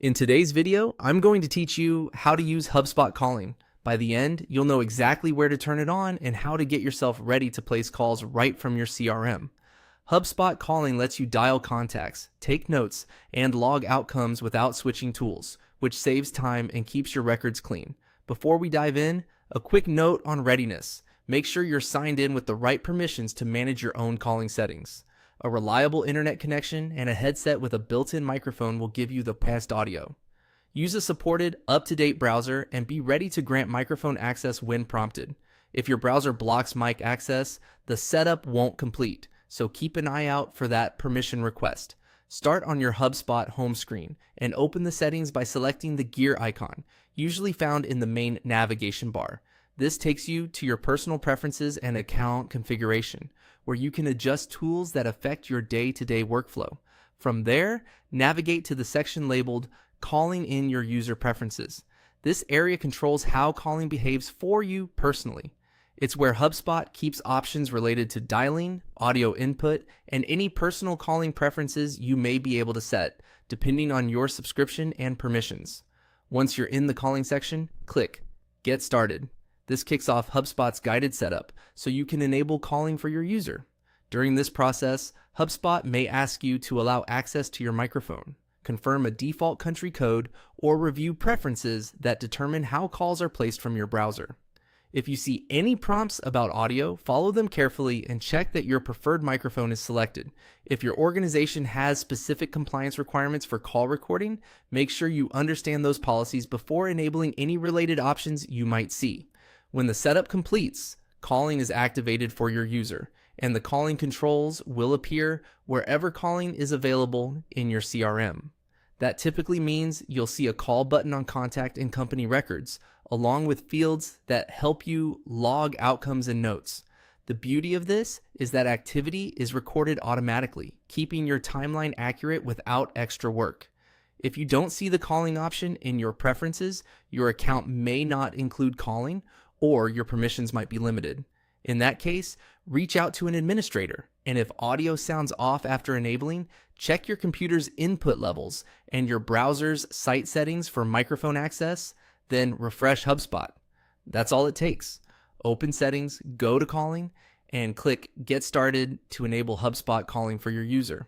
In today's video, I'm going to teach you how to use HubSpot Calling. By the end, you'll know exactly where to turn it on and how to get yourself ready to place calls right from your CRM. HubSpot Calling lets you dial contacts, take notes, and log outcomes without switching tools, which saves time and keeps your records clean. Before we dive in, a quick note on readiness. Make sure you're signed in with the right permissions to manage your own calling settings. A reliable internet connection and a headset with a built-in microphone will give you the best audio. Use a supported, up-to-date browser and be ready to grant microphone access when prompted. If your browser blocks mic access, the setup won't complete, so keep an eye out for that permission request. Start on your HubSpot home screen and open the settings by selecting the gear icon, usually found in the main navigation bar. This takes you to your personal preferences and account configuration, where you can adjust tools that affect your day-to-day workflow. From there, navigate to the section labeled Calling in Your User Preferences. This area controls how calling behaves for you personally. It's where HubSpot keeps options related to dialing, audio input, and any personal calling preferences you may be able to set, depending on your subscription and permissions. Once you're in the calling section, click Get Started. This kicks off HubSpot's guided setup, so you can enable calling for your user. During this process, HubSpot may ask you to allow access to your microphone, confirm a default country code, or review preferences that determine how calls are placed from your browser. If you see any prompts about audio, follow them carefully and check that your preferred microphone is selected. If your organization has specific compliance requirements for call recording, make sure you understand those policies before enabling any related options you might see. When the setup completes, calling is activated for your user, and the calling controls will appear wherever calling is available in your CRM. That typically means you'll see a call button on contact and company records, along with fields that help you log outcomes and notes. The beauty of this is that activity is recorded automatically, keeping your timeline accurate without extra work. If you don't see the calling option in your preferences, your account may not include calling, or your permissions might be limited. In that case, reach out to an administrator, and if audio sounds off after enabling, check your computer's input levels and your browser's site settings for microphone access, then refresh HubSpot. That's all it takes. Open Settings, go to Calling, and click Get Started to enable HubSpot Calling for your user.